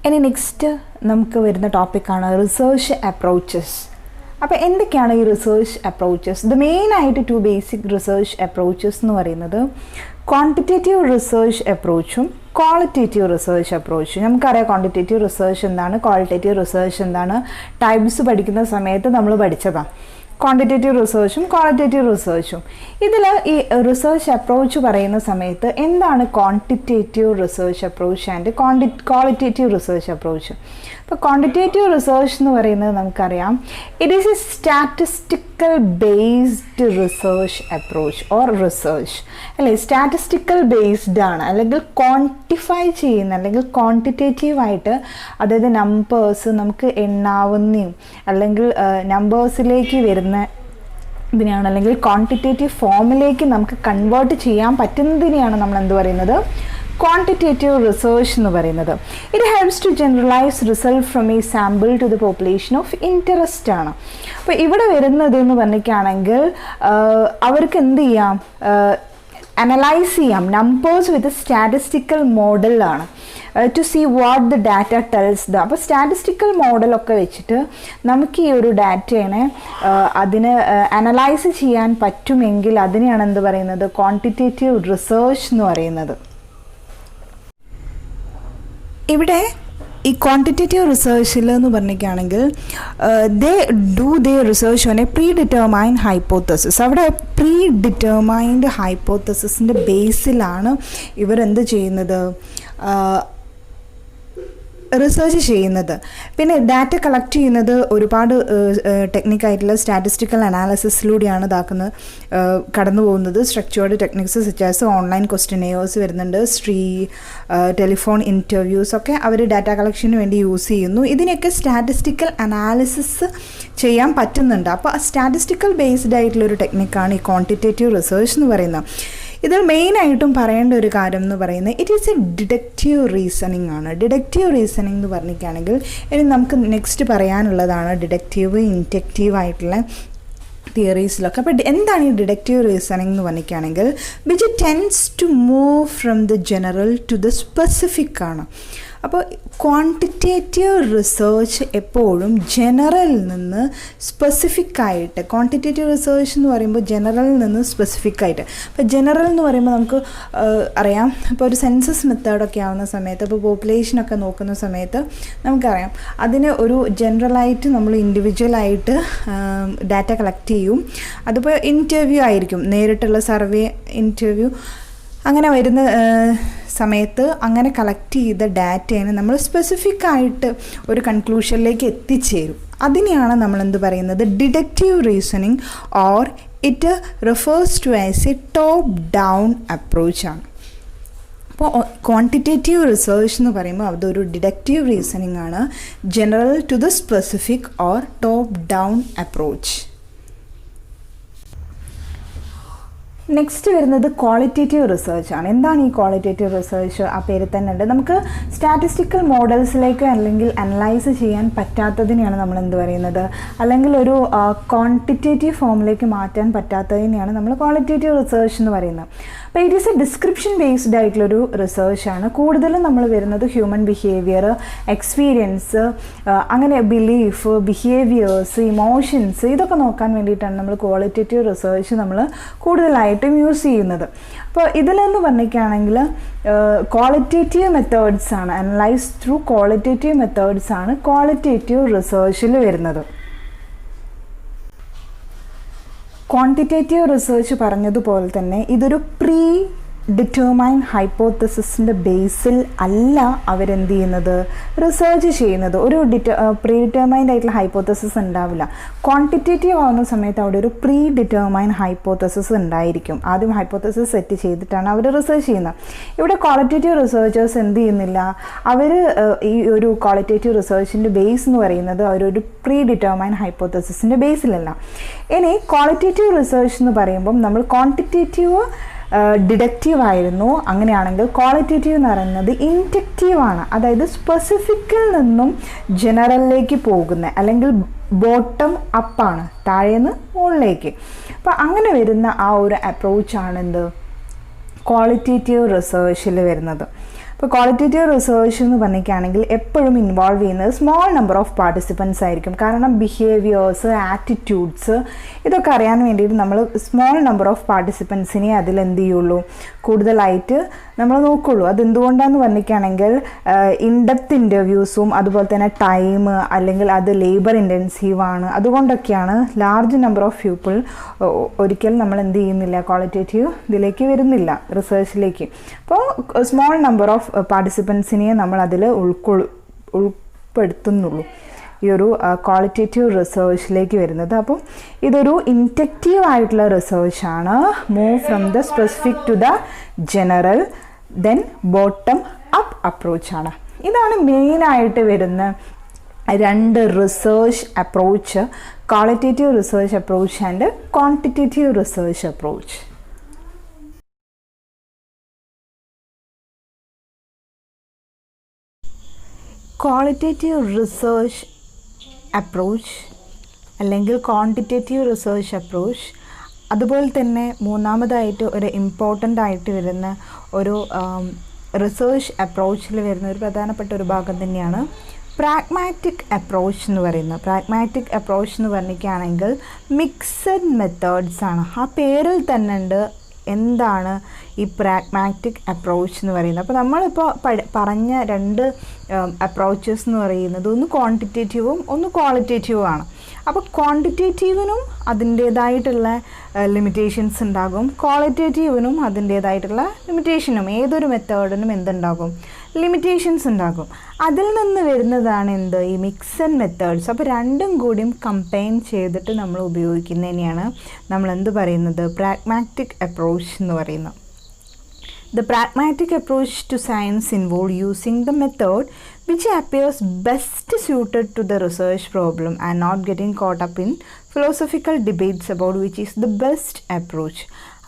ഇനി നെക്സ്റ്റ് നമുക്ക് വരുന്ന ടോപ്പിക്കാണ് റിസർച്ച് അപ്രോച്ചസ്. അപ്പോൾ എന്തൊക്കെയാണ് ഈ റിസർച്ച് അപ്രോച്ചസ്? ഇത് മെയിനായിട്ട് 2 ബേസിക് റിസർച്ച് അപ്രോച്ചസ് എന്ന് പറയുന്നത് ക്വാണ്ടിറ്റേറ്റീവ് റിസർച്ച് അപ്രോച്ചും ക്വാളിറ്റേറ്റീവ് റിസർച്ച് അപ്രോച്ചും. നമുക്കറിയാം ക്വാണ്ടിറ്റേറ്റീവ് റിസർച്ച് എന്താണ്, ക്വാളിറ്റേറ്റീവ് റിസർച്ച് എന്താണ്, ടൈപ്സ് പഠിക്കുന്ന സമയത്ത് നമ്മൾ പഠിച്ചതാണ്. ക്വാണ്ടിറ്റേറ്റീവ് റിസർച്ചും ക്വാളിറ്റേറ്റീവ് റിസർച്ചും. ഇതിൽ ഈ റിസർച്ച് അപ്രോച്ച് പറയുന്ന സമയത്ത് എന്താണ് quantitative research approach and qualitative research approach? ഇപ്പോൾ ക്വാണ്ടിറ്റേറ്റീവ് റിസർച്ച് എന്ന് പറയുന്നത് നമുക്കറിയാം, it is a statistical based research approach or research അല്ലേ. സ്റ്റാറ്റിസ്റ്റിക്കൽ ബേസ്ഡ് ആണ്, അല്ലെങ്കിൽ ക്വാണ്ടിഫൈ ചെയ്യുന്ന അല്ലെങ്കിൽ ക്വാണ്ടിറ്റേറ്റീവായിട്ട്, അതായത് നമ്പേഴ്സ് നമുക്ക് എണ്ണാവുന്നതും അല്ലെങ്കിൽ നമ്പേഴ്സിലേക്ക് വരുന്ന ഇതിനെയാണ്, അല്ലെങ്കിൽ ക്വാണ്ടിറ്റേറ്റീവ് ഫോമിലേക്ക് നമുക്ക് കൺവേർട്ട് ചെയ്യാൻ പറ്റുന്നതിനെയാണ് നമ്മൾ എന്ത് പറയുന്നത്, ക്വാണ്ടിറ്റേറ്റീവ് റിസർച്ച് എന്ന് പറയുന്നത്. It helps to generalise result from a sample to the population of interest ആണ്. അപ്പോൾ ഇവിടെ വരുന്നത് എന്ന് പറഞ്ഞിട്ടാണെങ്കിൽ അവർക്ക് എന്ത് ചെയ്യാം, അനലൈസ് ചെയ്യാം നമ്പേഴ്സ് വിത്ത് സ്റ്റാറ്റിസ്റ്റിക്കൽ മോഡലാണ് to see what the data tells the. അപ്പോൾ സ്റ്റാറ്റിസ്റ്റിക്കൽ മോഡലൊക്കെ വെച്ചിട്ട് നമുക്ക് ഈ ഒരു ഡാറ്റേനെ അതിന് അനലൈസ് ചെയ്യാൻ പറ്റുമെങ്കിൽ അതിനെയാണ് എന്ത് പറയുന്നത്, ക്വാണ്ടിറ്റേറ്റീവ് റിസർച്ച് എന്ന് പറയുന്നത്. ഇവിടെ ഈ ക്വാണ്ടിറ്റേറ്റീവ് റിസർച്ചിൽ എന്ന് പറഞ്ഞിരിക്കുകയാണെങ്കിൽ they do they research on a predetermined hypothesis. അവിടെ പ്രീ ഡിറ്റർമൈൻഡ് ഹൈപ്പോത്തസിസിൻ്റെ ബേസിലാണ് ഇവരെന്ത് ചെയ്യുന്നത്, റിസർച്ച് ചെയ്യുന്നത്. പിന്നെ ഡാറ്റ കളക്ട് ചെയ്യുന്നത് ഒരുപാട് ടെക്നിക്കായിട്ടുള്ള സ്റ്റാറ്റിസ്റ്റിക്കൽ അനാലിസിസിലൂടെയാണ് ഇതാക്കുന്നത്, കടന്നു പോകുന്നത്. സ്ട്രക്ചേർഡ് ടെക്നിക്സ് സച്ച് ഓൺലൈൻ ക്വസ്റ്റ്യനെയേഴ്സ് വരുന്നുണ്ട്, ടെലിഫോൺ ഇൻ്റർവ്യൂസ് ഒക്കെ അവർ ഡാറ്റ കളക്ഷന് വേണ്ടി യൂസ് ചെയ്യുന്നു. ഇതിനൊക്കെ സ്റ്റാറ്റിസ്റ്റിക്കൽ അനാലിസിസ് ചെയ്യാൻ പറ്റുന്നുണ്ട്. അപ്പോൾ സ്റ്റാറ്റിസ്റ്റിക്കൽ ബേസ്ഡ് ആയിട്ടുള്ളൊരു ടെക്നിക്കാണ് ഈ ക്വാണ്ടിറ്റേറ്റീവ് റിസർച്ച് എന്ന് പറയുന്നത്. ഇതിൽ മെയിനായിട്ടും പറയേണ്ട ഒരു കാര്യം എന്ന് പറയുന്നത് it is A deductive reasoning ആണ്. ഡിഡക്റ്റീവ് റീസണിങ് എന്ന് പറഞ്ഞിരിക്കുകയാണെങ്കിൽ ഇനി നമുക്ക് നെക്സ്റ്റ് പറയാനുള്ളതാണ് ഡിഡക്റ്റീവ് ഇൻഡക്റ്റീവ് ആയിട്ടുള്ള തിയറീസിലൊക്കെ. അപ്പോൾ എന്താണ് ഈ ഡിഡക്റ്റീവ് റീസണിങ് എന്ന് പറഞ്ഞിരിക്കുകയാണെങ്കിൽ which tends to move from the general to the specific ആണ്. അപ്പോൾ ക്വാണ്ടിറ്റേറ്റീവ് റിസർച്ച് എപ്പോഴും ജനറലിൽ നിന്ന് സ്പെസിഫിക് ആയിട്ട്, ക്വാണ്ടിറ്റേറ്റീവ് റിസർച്ച് എന്ന് പറയുമ്പോൾ ജനറലിൽ നിന്ന് സ്പെസിഫിക് ആയിട്ട്. അപ്പോൾ ജനറൽ എന്ന് പറയുമ്പോൾ നമുക്ക് അറിയാം, ഇപ്പോൾ ഒരു സെൻസസ് മെത്തേഡൊക്കെ ആവുന്ന സമയത്ത്, ഇപ്പോൾ പോപ്പുലേഷനൊക്കെ നോക്കുന്ന സമയത്ത് നമുക്കറിയാം അതിന് ഒരു ജനറലായിട്ട് നമ്മൾ ഇൻഡിവിജ്വലായിട്ട് ഡാറ്റ കളക്ട് ചെയ്യും. അതിപ്പോൾ ഇൻ്റർവ്യൂ ആയിരിക്കും, നേരിട്ടുള്ള സർവേ ഇൻ്റർവ്യൂ അങ്ങനെ വരുന്ന സമയത്ത് അങ്ങനെ കളക്ട് ചെയ്ത ഡാറ്റേനെ നമ്മൾ സ്പെസിഫിക് ആയിട്ട് ഒരു കൺക്ലൂഷനിലേക്ക് എത്തിച്ചേരും. അതിനെയാണ് നമ്മൾ എന്ത് പറയുന്നത്, deductive reasoning or it refers to as a top down അപ്രോച്ചാണ്. അപ്പോൾ ക്വാണ്ടിറ്റേറ്റീവ് റിസർച്ച് എന്ന് പറയുമ്പോൾ അതൊരു ഡിഡക്റ്റീവ് റീസണിങ് ആണ്, general to the specific or top down approach. Next വരുന്നത് ക്വാളിറ്റേറ്റീവ് റിസർച്ച് ആണ്. എന്താണ് ഈ ക്വാളിറ്റേറ്റീവ് റിസർച്ച്? ആ പേര് തന്നെ ഉണ്ട്. നമുക്ക് സ്റ്റാറ്റിസ്റ്റിക്കൽ മോഡൽസിലേക്ക് അല്ലെങ്കിൽ അനലൈസ് ചെയ്യാൻ പറ്റാത്തതിനെയാണ് നമ്മൾ എന്ത് പറയുന്നത്, അല്ലെങ്കിൽ ഒരു ക്വാണ്ടിറ്റേറ്റീവ് ഫോമിലേക്ക് മാറ്റാൻ പറ്റാത്തതിനെയാണ് നമ്മൾ ക്വാളിറ്റേറ്റീവ് റിസർച്ച് എന്ന് പറയുന്നത്. അപ്പോൾ it is A description based ആയിട്ടുള്ളൊരു റിസർച്ചാണ്. കൂടുതലും നമ്മൾ വരുന്നത് ഹ്യൂമൻ ബിഹേവിയർ, എക്സ്പീരിയൻസ്, അങ്ങനെ ബിലീഫ്, ബിഹേവിയേഴ്സ്, ഇമോഷൻസ്, ഇതൊക്കെ നോക്കാൻ വേണ്ടിയിട്ടാണ് നമ്മൾ ക്വാളിറ്റേറ്റീവ് റിസർച്ച് നമ്മൾ കൂടുതലായിട്ടും യൂസ് ചെയ്യുന്നത്. അപ്പോൾ ഇതിലെന്ന് പറഞ്ഞിരിക്കുകയാണെങ്കിൽ ക്വാളിറ്റേറ്റീവ് മെത്തേഡ്സ് ആണ്, അനലൈസ് ത്രൂ ക്വാളിറ്റേറ്റീവ് മെത്തേഡ്സ് ആണ് ക്വാളിറ്റേറ്റീവ് റിസർച്ചിൽ വരുന്നത്. ക്വാണ്ടിറ്റേറ്റീവ് റിസർച്ച് പറഞ്ഞതുപോലെ തന്നെ ഇതൊരു പ്രീ ഡിറ്റർമൈൻഡ് ഹൈപ്പോത്തസിസിൻ്റെ ബേസിൽ അല്ല അവരെന്ത് ചെയ്യുന്നത്, റിസർച്ച് ചെയ്യുന്നത്. ഒരു പ്രീ ഡിറ്റർമൈൻഡ് ആയിട്ടുള്ള ഹൈപ്പോത്തസിസ് ഉണ്ടാവില്ല. ക്വാണ്ടിറ്റേറ്റീവ് ആവുന്ന സമയത്ത് അവിടെ ഒരു പ്രീ ഡിറ്റർമൈൻഡ് ഹൈപ്പോത്തസിസ് ഉണ്ടായിരിക്കും. ആദ്യം ഹൈപ്പോത്തസിസ് സെറ്റ് ചെയ്തിട്ടാണ് അവർ റിസർച്ച് ചെയ്യുന്നത്. ഇവിടെ ക്വാളിറ്റേറ്റീവ് റിസർച്ചേഴ്സ് എന്ത് ചെയ്യുന്നില്ല, അവർ ഈ ഒരു ക്വാളിറ്റേറ്റീവ് റിസർച്ചിൻ്റെ ബേസ് എന്ന് പറയുന്നത് അവരൊരു പ്രീ ഡിറ്റർമൈൻഡ് ഹൈപ്പോത്തസിസിൻ്റെ ബേസിലല്ല. ഇനി ക്വാളിറ്റേറ്റീവ് റിസർച്ച് എന്ന് പറയുമ്പം നമ്മൾ ക്വാണ്ടിറ്റേറ്റീവ് ഡിഡക്റ്റീവ് ആയിരുന്നു. അങ്ങനെയാണെങ്കിൽ ക്വാളിറ്റേറ്റീവ് എന്ന് പറയുന്നത് ഇൻഡക്റ്റീവാണ്, അതായത് സ്പെസിഫിക്കിൽ നിന്നും ജനറലിലേക്ക് പോകുന്ന, അല്ലെങ്കിൽ ബോട്ടം അപ്പാണ്, താഴേന്ന് മുകളിലേക്ക്. അപ്പോൾ അങ്ങനെ വരുന്ന ആ ഒരു അപ്രോച്ചാണ് എന്ത്, ക്വാളിറ്റേറ്റീവ് റിസർച്ചിൽ വരുന്നത്. ഇപ്പോൾ ക്വാളിറ്റേറ്റീവ് റിസർച്ച് എന്ന് പറഞ്ഞിരിക്കുകയാണെങ്കിൽ എപ്പോഴും ഇൻവോൾവ് ചെയ്യുന്നത് സ്മോൾ നമ്പർ ഓഫ് പാർട്ടിസിപ്പൻസ് ആയിരിക്കും. കാരണം ബിഹേവിയേഴ്സ്, ആറ്റിറ്റ്യൂഡ്സ് ഇതൊക്കെ അറിയാൻ വേണ്ടിയിട്ട് നമ്മൾ സ്മോൾ നമ്പർ ഓഫ് പാർട്ടിസിപ്പൻസിനെ അതിലെന്ത് ചെയ്യുള്ളൂ, കൂടുതലായിട്ട് നമ്മൾ നോക്കുള്ളൂ. അതെന്തുകൊണ്ടാണെന്ന് പറഞ്ഞിരിക്കുകയാണെങ്കിൽ ഇൻഡെപ്ത് ഇൻ്റർവ്യൂസും അതുപോലെ തന്നെ ടൈം, അല്ലെങ്കിൽ അത് ലേബർ ഇൻറ്റൻസീവാണ്. അതുകൊണ്ടൊക്കെയാണ് ലാർജ് നമ്പർ ഓഫ് പീപ്പിൾ ഒരിക്കലും നമ്മൾ എന്ത് ചെയ്യുന്നില്ല, ക്വാളിറ്റേറ്റീവ് ഇതിലേക്ക് വരുന്നില്ല, റിസർച്ചിലേക്ക്. അപ്പോൾ സ്മോൾ നമ്പർ ഓഫ് പാർട്ടിസിപ്പൻസിനെ നമ്മൾ അതിൽ ഉൾപ്പെടുത്തുന്നുള്ളൂ ഈ ഒരു ക്വാളിറ്റേറ്റീവ് റിസർച്ചിലേക്ക് വരുന്നത്. അപ്പം ഇതൊരു ഇൻറ്റക്റ്റീവ് ആയിട്ടുള്ള റിസർച്ചാണ്. Move from the specific to the general, then bottom up അപ്രോച്ചാണ്. ഇതാണ് മെയിനായിട്ട് വരുന്ന രണ്ട് research approach, qualitative research approach and quantitative research approach. Qualitative research approach അല്ലെങ്കിൽ ക്വാണ്ടിറ്റേറ്റീവ് റിസർച്ച് അപ്രോച്ച്, അതുപോലെ തന്നെ മൂന്നാമതായിട്ട് ഒരു ഇമ്പോർട്ടൻ്റ് ആയിട്ട് വരുന്ന ഒരു റിസർച്ച് അപ്രോച്ചിൽ വരുന്ന ഒരു പ്രധാനപ്പെട്ട ഒരു ഭാഗം തന്നെയാണ് പ്രാഗ്മാറ്റിക് അപ്രോച്ച് എന്ന് പറയുന്നത്. പ്രാഗ്മാറ്റിക് അപ്രോച്ച് എന്ന് പറഞ്ഞിരിക്കുകയാണെങ്കിൽ മിക്സഡ് മെത്തേഡ്സ് ആണ്. ആ പേരിൽ തന്നെ ഉണ്ട് എന്താണ് ഈ പ്രാഗ്മാറ്റിക് അപ്രോച്ച് എന്ന് പറയുന്നത്. അപ്പോൾ നമ്മളിപ്പോൾ പറഞ്ഞ രണ്ട് അപ്രോച്ചസ് എന്ന് പറയുന്നത് ഒന്ന് ക്വാണ്ടിറ്റേറ്റീവും ഒന്ന് ക്വാളിറ്റേറ്റീവും ആണ്. അപ്പോൾ ക്വാണ്ടിറ്റേറ്റീവിനും അതിൻ്റേതായിട്ടുള്ള ലിമിറ്റേഷൻസ് ഉണ്ടാകും, ക്വാളിറ്റേറ്റീവിനും അതിൻ്റേതായിട്ടുള്ള ലിമിറ്റേഷനും. ഏതൊരു മെത്തേഡിനും എന്തുണ്ടാകും, ലിമിറ്റേഷൻസ് ഉണ്ടാകും. അതിൽ നിന്ന് വരുന്നതാണ് ഈ മിക്സഡ് മെത്തേഡ്സ്. അപ്പോൾ രണ്ടും കൂടിയും കമ്പൈൻ ചെയ്തിട്ട് നമ്മൾ ഉപയോഗിക്കുന്നതിനെയാണ് നമ്മൾ പറയുന്നത് പ്രാഗ്മാറ്റിക് അപ്രോച്ച് എന്ന് പറയുന്നത്. The pragmatic approach to science involves using the method which appears best suited to the research problem and not getting caught up in philosophical debates about which is the best approach.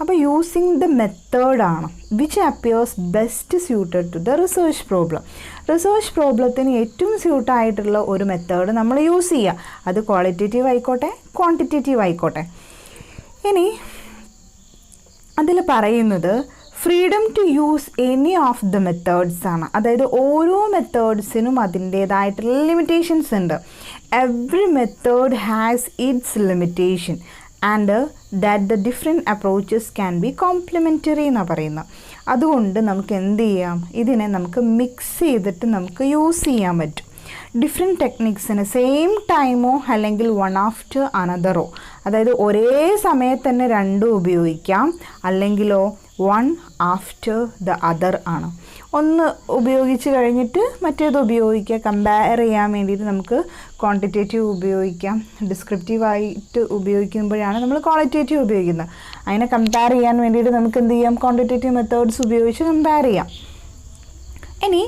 അപ്പോൾ using the മെത്തേഡാണ് which appears best suited to the research problem. Research പ്രോബ്ലത്തിന് ഏറ്റവും സ്യൂട്ടായിട്ടുള്ള ഒരു method നമ്മൾ use ചെയ്യുക. അത് qualitative ആയിക്കോട്ടെ ക്വാണ്ടിറ്റേറ്റീവ് ആയിക്കോട്ടെ. ഇനി അതിൽ പറയുന്നത് freedom to use any of the methods ആണ്. അതായത് ഓരോ മെത്തേഡ്സിനും അതിൻ്റേതായിട്ടുള്ള ലിമിറ്റേഷൻസ് ഉണ്ട്. Every method has its limitation and that the different approaches can be complementary എന്നാണ് പറയുന്നത്. അതുകൊണ്ട് നമുക്ക് എന്ത് ചെയ്യാം, ഇതിനെ നമുക്ക് മിക്സ് ചെയ്തിട്ട് നമുക്ക് യൂസ് ചെയ്യാൻ പറ്റും. ഡിഫറെൻറ്റ് ടെക്നിക്സിന് സെയിം ടൈമോ അല്ലെങ്കിൽ വൺ ആഫ്റ്റർ അനദറോ, അതായത് ഒരേ സമയത്ത് തന്നെ രണ്ടും ഉപയോഗിക്കാം, അല്ലെങ്കിലോ വൺ ആഫ്റ്റർ ദ അതർ ആണ്. ഒന്ന് ഉപയോഗിച്ച് കഴിഞ്ഞിട്ട് മറ്റേത് ഉപയോഗിക്കുക. കമ്പയർ ചെയ്യാൻ വേണ്ടിയിട്ട് നമുക്ക് ക്വാണ്ടിറ്റേറ്റീവ് ഉപയോഗിക്കാം. ഡിസ്ക്രിപ്റ്റീവായിട്ട് ഉപയോഗിക്കുമ്പോഴാണ് നമ്മൾ ക്വാളിറ്റേറ്റീവ് ഉപയോഗിക്കുന്നത്. അതിനെ കമ്പയർ ചെയ്യാൻ വേണ്ടിയിട്ട് നമുക്ക് എന്ത് ചെയ്യാം, ക്വാണ്ടിറ്റേറ്റീവ് മെത്തേഡ്സ് ഉപയോഗിച്ച് കമ്പയർ ചെയ്യാം. ഇനി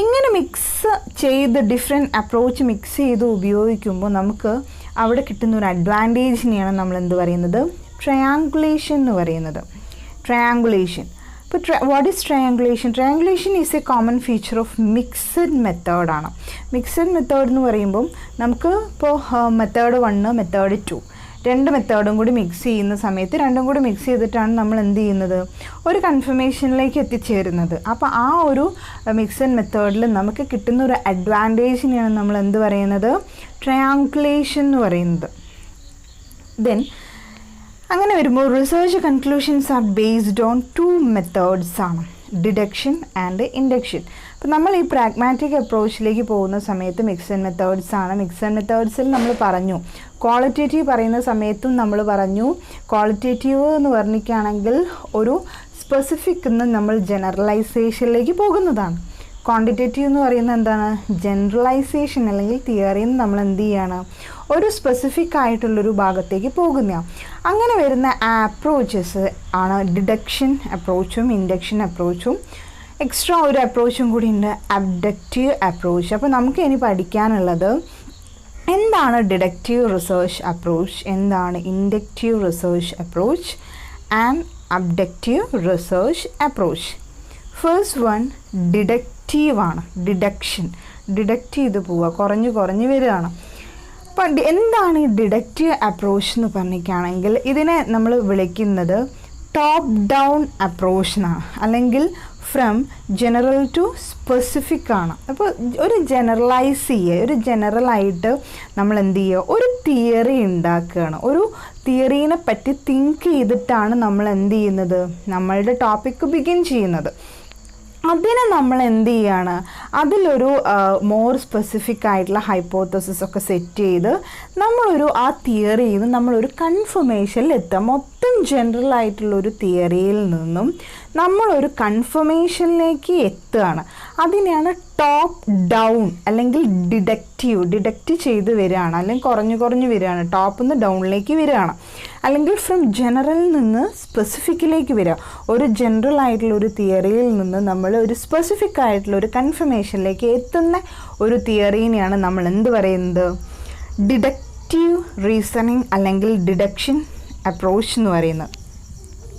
ഇങ്ങനെ മിക്സ് ചെയ്ത് ഡിഫറെൻറ്റ് അപ്രോച്ച് മിക്സ് ചെയ്ത് ഉപയോഗിക്കുമ്പോൾ നമുക്ക് അവിടെ കിട്ടുന്ന ഒരു അഡ്വാൻറ്റേജിനെയാണ് നമ്മൾ എന്ത് പറയുന്നത്, ട്രയാങ്കുലേഷൻ എന്ന് പറയുന്നത്. ട്രയാങ്കുലേഷൻ. ഇപ്പോൾ what is triangulation? Triangulation is A common feature of mixed മെത്തേഡാണ്. മിക്സഡ് മെത്തേഡ് എന്ന് പറയുമ്പം നമുക്ക് ഇപ്പോൾ മെത്തേഡ് 1, മെത്തേഡ് 2 രണ്ട് മെത്തേഡും കൂടി മിക്സ് ചെയ്യുന്ന സമയത്ത് രണ്ടും കൂടി മിക്സ് ചെയ്തിട്ടാണ് നമ്മൾ എന്ത് ചെയ്യുന്നത്, ഒരു കൺഫർമേഷനിലേക്ക് എത്തിച്ചേരുന്നത്. അപ്പോൾ ആ ഒരു മിക്സഡ് മെത്തേഡിൽ നമുക്ക് കിട്ടുന്ന ഒരു അഡ്വാൻറ്റേജിനെയാണ് നമ്മൾ എന്ത് പറയുന്നത്, ട്രയാങ്കുലേഷൻ എന്ന് പറയുന്നത്. ദെൻ അങ്ങനെ വരുമ്പോൾ research conclusions are based on 2 methods ആണ്, ഡിഡക്ഷൻ ആൻഡ് ഇൻഡക്ഷൻ. അപ്പോൾ നമ്മൾ ഈ പ്രാഗ്മാറ്റിക് അപ്രോച്ചിലേക്ക് പോകുന്ന സമയത്ത് മിക്സഡ് മെത്തേഡ്സ് ആണ്. മിക്സഡ് മെത്തേഡ്സിൽ നമ്മൾ പറഞ്ഞു, ക്വാളിറ്റേറ്റീവ് പറയുന്ന സമയത്തും നമ്മൾ പറഞ്ഞു, ക്വാളിറ്റേറ്റീവ് എന്ന് പറഞ്ഞിരിക്കുകയാണെങ്കിൽ ഒരു സ്പെസിഫിക് എന്ന് നമ്മൾ ജനറലൈസേഷനിലേക്ക് പോകുന്നതാണ്. ക്വാണ്ടിറ്റേറ്റീവ് എന്ന് പറയുന്നത് എന്താണ്, ജനറലൈസേഷൻ അല്ലെങ്കിൽ തിയറിയിൽ നിന്ന് നമ്മൾ എന്ത് ചെയ്യാണ്, ഒരു സ്പെസിഫിക് ആയിട്ടുള്ളൊരു ഭാഗത്തേക്ക് പോകുന്നതാണ്. അങ്ങനെ വരുന്ന അപ്രോച്ചസ് ആണ് ഡിഡക്ഷൻ അപ്രോച്ചും ഇൻഡക്ഷൻ അപ്രോച്ചും. എക്സ്ട്രാ ഒരു അപ്രോച്ചും കൂടി ഉണ്ട്, അബ്ഡക്റ്റീവ് അപ്രോച്ച്. അപ്പോൾ നമുക്ക് ഇനി പഠിക്കാനുള്ളത് എന്താണ് ഡിഡക്റ്റീവ് റിസർച്ച് അപ്രോച്ച്, എന്താണ് inductive research approach and abductive research approach. First one deductive ആണ്. ഡിഡക്റ്റ് ചെയ്ത് പോവുക, കുറഞ്ഞ് വരികയാണ്. അപ്പം എന്താണ് ഈ ഡിഡക്റ്റീവ് അപ്രോച്ച് എന്ന് പറഞ്ഞിരിക്കുകയാണെങ്കിൽ ഇതിനെ നമ്മൾ വിളിക്കുന്നത് ടോപ്പ് ഡൗൺ അപ്രോച്ചാണ്, അല്ലെങ്കിൽ ഫ്രം ജനറൽ ടു സ്പെസിഫിക് ആണ്. അപ്പോൾ ഒരു ജനറലൈസ് ചെയ്യുക, ഒരു ജനറലായിട്ട് നമ്മൾ എന്ത് ചെയ്യുക, ഒരു തിയറി ഉണ്ടാക്കുകയാണ്. ഒരു തിയറീനെ പറ്റി തിങ്ക് ചെയ്തിട്ടാണ് നമ്മൾ എന്ത് ചെയ്യുന്നത്, നമ്മളുടെ ടോപ്പിക്ക് ബിഗിൻ ചെയ്യുന്നത്. അതിനെ നമ്മൾ എന്ത് ചെയ്യാണ്, അതിലൊരു മോർ സ്പെസിഫിക് ആയിട്ടുള്ള ഹൈപ്പോത്തസിസ് ഒക്കെ സെറ്റ് ചെയ്ത് നമ്മളൊരു ആ തിയറിയിൽ നിന്ന് നമ്മളൊരു കൺഫർമേഷനിൽ എത്തുക. മൊത്തം ജനറൽ ആയിട്ടുള്ളൊരു തിയറിയിൽ നിന്നും നമ്മളൊരു കൺഫർമേഷനിലേക്ക് എത്തുകയാണ്. അതിനെയാണ് ടോപ്പ് ഡൗൺ അല്ലെങ്കിൽ ഡിഡക്റ്റ് ചെയ്ത് വരികയാണ്, അല്ലെങ്കിൽ കുറഞ്ഞു വരികയാണ്, ടോപ്പിൽ നിന്ന് ഡൗണിലേക്ക് വരികയാണ്. അല്ലെങ്കിൽ ഫ്രം ജനറലിൽ നിന്ന് സ്പെസിഫിക്കിലേക്ക് വരിക. ഒരു ജനറൽ ആയിട്ടുള്ള ഒരു തിയറിയിൽ നിന്ന് നമ്മൾ ഒരു സ്പെസിഫിക് ആയിട്ടുള്ള ഒരു കൺഫർമേഷനിലേക്ക് എത്തുന്ന ഒരു തിയറീനെയാണ് നമ്മൾ എന്ത് പറയുന്നത്, ഡിഡക്റ്റീവ് റീസണിങ് അല്ലെങ്കിൽ ഡിഡക്ഷൻ അപ്രോച്ച് എന്ന് പറയുന്നത്.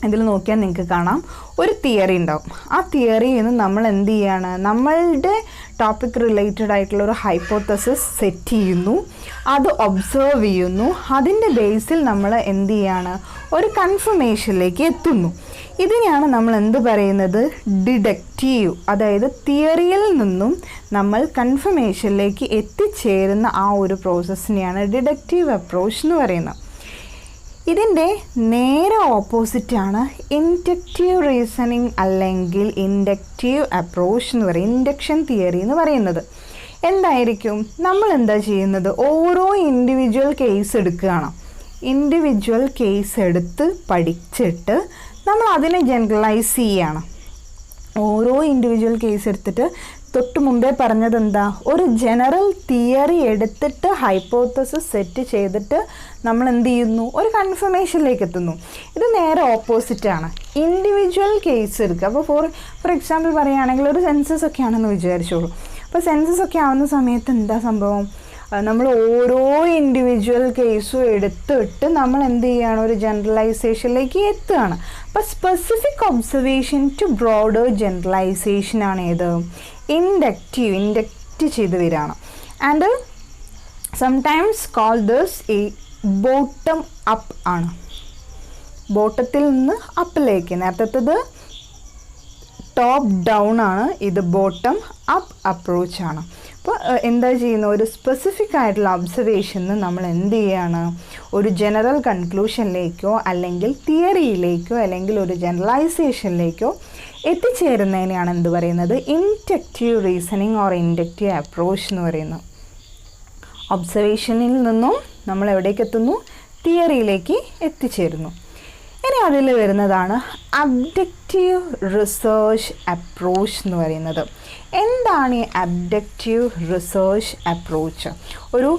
ഇതിൽ നോക്കിയാൽ നിങ്ങൾക്ക് കാണാം, ഒരു തിയറി ഉണ്ടാവും. ആ തിയറിയിൽ നിന്ന് നമ്മൾ എന്ത് ചെയ്യാണ്, നമ്മളുടെ ടോപ്പിക് റിലേറ്റഡ് ആയിട്ടുള്ള ഒരു ഹൈപ്പോത്തസിസ് സെറ്റ് ചെയ്യുന്നു, അത് ഒബ്സർവ് ചെയ്യുന്നു, അതിൻ്റെ ബേസിൽ നമ്മൾ എന്ത് ചെയ്യാണ്, ഒരു കൺഫർമേഷനിലേക്ക് എത്തുന്നു. ഇതിനെയാണ് നമ്മൾ എന്ത് പറയുന്നത്, ഡിഡക്റ്റീവ്. അതായത് തിയറിയിൽ നിന്നും നമ്മൾ കൺഫർമേഷനിലേക്ക് എത്തിച്ചേരുന്ന ആ ഒരു പ്രോസസ്സിനെയാണ് ഡിഡക്റ്റീവ് അപ്രോച്ച് എന്ന് പറയുന്നത്. ഇതിൻ്റെ നേരെ ഓപ്പോസിറ്റാണ് ഇൻഡക്റ്റീവ് റീസണിങ് അല്ലെങ്കിൽ ഇൻഡക്റ്റീവ് അപ്രോച്ച് എന്ന് പറയും, ഇൻഡക്ഷൻ തിയറി എന്ന് പറയുന്നത്. എന്തായിരിക്കും, നമ്മൾ എന്താ ചെയ്യുന്നത്, ഓരോ ഇൻഡിവിജ്വൽ കേസ് എടുക്കുകയാണ്. ഇൻഡിവിജ്വൽ കേസ് എടുത്ത് പഠിച്ചിട്ട് നമ്മൾ അതിനെ ജനറലൈസ് ചെയ്യുകയാണ്. ഓരോ ഇൻഡിവിജ്വൽ കേസ് എടുത്തിട്ട് തൊട്ട് മുമ്പേ പറഞ്ഞത് എന്താ, ഒരു ജനറൽ തിയറി എടുത്തിട്ട് ഹൈപ്പോത്തസിസ് സെറ്റ് ചെയ്തിട്ട് നമ്മൾ എന്ത് ചെയ്യുന്നു, ഒരു കൺഫർമേഷനിലേക്ക് എത്തുന്നു. ഇത് നേരെ ഓപ്പോസിറ്റാണ്. ഇൻഡിവിജ്വൽ കേസ് എടുക്കുക. അപ്പോൾ ഫോർ എക്സാമ്പിൾ പറയുകയാണെങ്കിൽ ഒരു സെൻസസ് ഒക്കെ ആണെന്ന് വിചാരിച്ചോളൂ. അപ്പോൾ സെൻസസ് ഒക്കെ ആവുന്ന സമയത്ത് എന്താ സംഭവം, നമ്മൾ ഓരോ ഇൻഡിവിജ്വൽ കേസും എടുത്തിട്ട് നമ്മൾ എന്ത് ചെയ്യുകയാണ്, ഒരു ജനറലൈസേഷനിലേക്ക് എത്തുകയാണ്. അപ്പോൾ സ്പെസിഫിക് ഒബ്സർവേഷൻ ടു ബ്രോഡർ ജനറലൈസേഷനാണ് ഏത്, ഇൻഡക്റ്റ് ചെയ്ത് വരികയാണ്. And sometimes call this A bottom up ആണ്. ബോട്ടത്തിൽ നിന്ന് അപ്പിലേക്ക്, നേരത്തേത് ടോപ്പ് ഡൗൺ ആണ്, ഇത് ബോട്ടം അപ്പ് അപ്രോച്ചാണ്. അപ്പോൾ എന്താ ചെയ്യുന്നത്, ഒരു സ്പെസിഫിക് ആയിട്ടുള്ള ഒബ്സർവേഷന് നമ്മൾ എന്ത് ചെയ്യുകയാണ്, ഒരു ജനറൽ കൺക്ലൂഷനിലേക്കോ അല്ലെങ്കിൽ തിയറിയിലേക്കോ അല്ലെങ്കിൽ ഒരു ജനറലൈസേഷനിലേക്കോ എത്തിച്ചേരുന്നതിനെയാണ് എന്ത് പറയുന്നത്, inductive reasoning or inductive approach എന്ന് പറയുന്നത്. ഒബ്സർവേഷനിൽ നിന്നും നമ്മൾ എവിടേക്ക് എത്തുന്നു, തിയറിയിലേക്ക് എത്തിച്ചേരുന്നു. ഇനി അതിൽ വരുന്നതാണ് അബ്ഡക്റ്റീവ് റിസർച്ച് അപ്രോച്ച് എന്ന് പറയുന്നത്. എന്താണ് ഈ അബ്ഡക്റ്റീവ് റിസർച്ച് അപ്രോച്ച്? ഒരു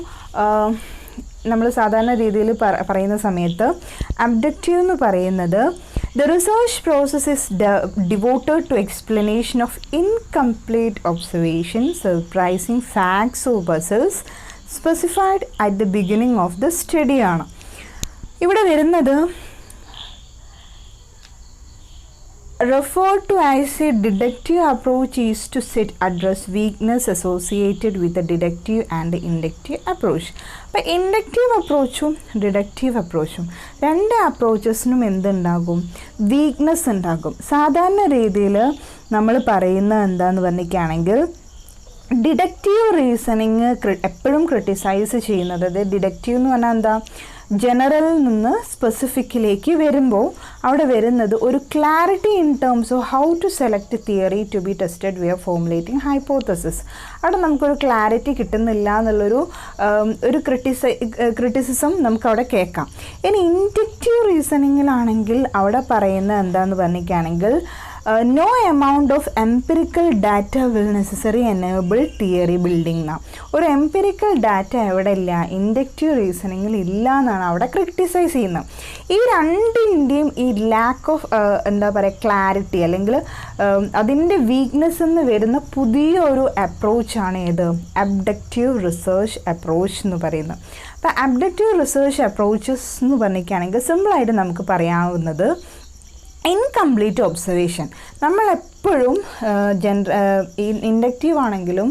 നമ്മൾ സാധാരണ രീതിയിൽ പറയുന്ന സമയത്ത് അബ്ഡക്റ്റീവ് എന്ന് പറയുന്നത് the research process is devoted to explanation of incomplete observations, surprising facts or puzzles specified at the beginning of the study ആണ്. ഇവിടെ വരുന്നത് referred to as a deductive approach is to set address weakness associated with the deductive and the inductive approach. അപ്പോൾ inductive അപ്രോച്ചും deductive അപ്രോച്ചും രണ്ട് അപ്രോച്ചസിനും എന്തുണ്ടാകും, weakness ഉണ്ടാകും. സാധാരണ രീതിയിൽ നമ്മൾ പറയുന്നത് എന്താണെന്ന് പറഞ്ഞിരിക്കുകയാണെങ്കിൽ ഡിഡക്റ്റീവ് റീസണിങ് എപ്പോഴും ക്രിട്ടിസൈസ് ചെയ്യുന്നത്, അതായത് ഡിഡക്റ്റീവ് എന്ന് പറഞ്ഞാൽ എന്താ, ജനറലിൽ നിന്ന് സ്പെസിഫിക്കിലേക്ക് വരുമ്പോൾ അവിടെ വരുന്നത് ഒരു clarity in terms of how to select theory to be tested we are formulating hypothesis. അവിടെ നമുക്കൊരു ക്ലാരിറ്റി കിട്ടുന്നില്ല എന്നുള്ളൊരു ഒരു ക്രിറ്റിസിസം നമുക്കവിടെ കേൾക്കാം. ഇനി ഇൻഡക്റ്റീവ് റീസണിങ്ങിലാണെങ്കിൽ അവിടെ പറയുന്നത് എന്താണെന്ന് പറഞ്ഞിരിക്കുകയാണെങ്കിൽ no amount of empirical data will necessarily enable theory building എന്നാണ്. ഒരു എംപിരിക്കൽ ഡാറ്റ എവിടെ ഇല്ല, ഇൻഡക്റ്റീവ് റീസണിങ്ങിൽ ഇല്ല എന്നാണ് അവിടെ ക്രിട്ടിസൈസ് ചെയ്യുന്നത്. ഈ രണ്ടിൻ്റെയും ഈ ലാക്ക് ഓഫ് എന്താ പറയുക ക്ലാരിറ്റി അല്ലെങ്കിൽ അതിൻ്റെ വീക്ക്നെസ് എന്ന് വരുന്ന പുതിയൊരു അപ്രോച്ചാണ് ഏത്, അബ്ഡക്റ്റീവ് റിസർച്ച് അപ്രോച്ച് എന്ന് പറയുന്നത്. അപ്പോൾ അബ്ഡക്റ്റീവ് റിസർച്ച് അപ്രോച്ചസ് എന്ന് പറഞ്ഞിരിക്കുകയാണെങ്കിൽ സിമ്പിളായിട്ട് നമുക്ക് പറയാവുന്നത് ഇൻകംപ്ലീറ്റ് ഒബ്സർവേഷൻ. നമ്മളെപ്പോഴും ഇൻഡക്റ്റീവ് ആണെങ്കിലും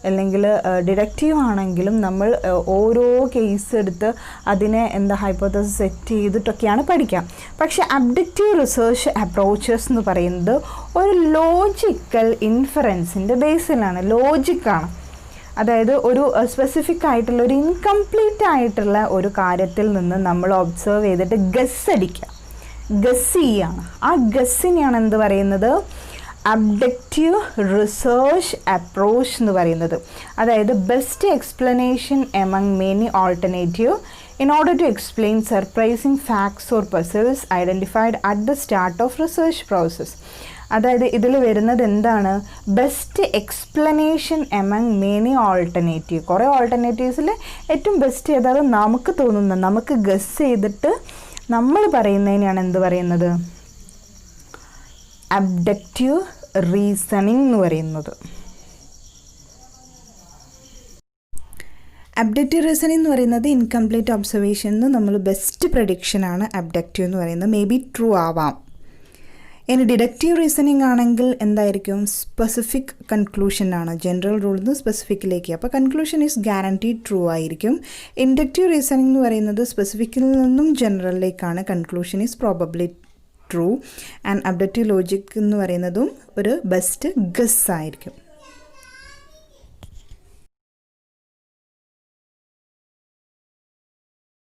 അല്ലെങ്കിൽ ഡിഡക്റ്റീവ് ആണെങ്കിലും നമ്മൾ ഓരോ കേസ് എടുത്ത് അതിനെ ഹൈപ്പോത്തസിസ് സെറ്റ് ചെയ്തിട്ടൊക്കെയാണ് പഠിക്കുക. പക്ഷേ അബ്ഡക്റ്റീവ് റിസർച്ച് അപ്രോച്ചസ് എന്ന് പറയുന്നത് ഒരു ലോജിക്കൽ ഇൻഫറൻസിൻ്റെ ബേസിലാണ്, ലോജിക്കാണ്. അതായത് ഒരു സ്പെസിഫിക് ആയിട്ടുള്ള ഒരു ഇൻകംപ്ലീറ്റ് ആയിട്ടുള്ള ഒരു കാര്യത്തിൽ നിന്ന് നമ്മൾ ഒബ്സർവ് ചെയ്തിട്ട് ഗസ് ചെയ്യാണ്. ആ ഗസ്സിനെയാണ് എന്ത് പറയുന്നത്? അബ്ഡക്റ്റീവ് റിസർച്ച് അപ്രോച്ച് എന്ന് പറയുന്നത്. അതായത് best explanation among many alternative in order to explain surprising facts or puzzles identified at the start of research process. അതായത് ഇതിൽ വരുന്നത് എന്താണ്? Best explanation among many alternative. കുറേ ഓൾട്ടർനേറ്റീവ്സിൽ ഏറ്റവും ബെസ്റ്റ് ഏതാണ് നമുക്ക് തോന്നുന്നത്, നമുക്ക് ഗസ് ചെയ്തിട്ട് നമ്മൾ പറയുന്നതിനെയാണ് എന്ത് പറയുന്നത്? അബ്ഡക്റ്റീവ് റീസണിങ് എന്ന് പറയുന്നത്. അബ്ഡക്റ്റീവ് റീസണിങ് എന്ന് പറയുന്നത് ഇൻകംപ്ലീറ്റ് ഒബ്സർവേഷന് നമ്മൾ ബെസ്റ്റ് പ്രഡിക്ഷനാണ് അബ്ഡക്റ്റീവ് എന്ന് പറയുന്നത്. മേ ബി ട്രൂ ആവാം. ഇനി ഡിഡക്റ്റീവ് റീസണിങ് ആണെങ്കിൽ എന്തായിരിക്കും? സ്പെസിഫിക് കൺക്ലൂഷനാണ്. ജനറൽ റൂളിൽ നിന്ന് സ്പെസിഫിക്കിലേക്ക്. അപ്പോൾ കൺക്ലൂഷൻ ഈസ് ഗ്യാരണ്ടീഡ് ട്രൂ ആയിരിക്കും. ഇൻഡക്റ്റീവ് റീസണിങ് എന്ന് പറയുന്നത് സ്പെസിഫിക്കിൽ നിന്നും ജനറലിലേക്കാണ്. Conclusion is probably true. And abductive logic എന്ന് പറയുന്നതും ഒരു ബെസ്റ്റ് ഗസ് ആയിരിക്കും.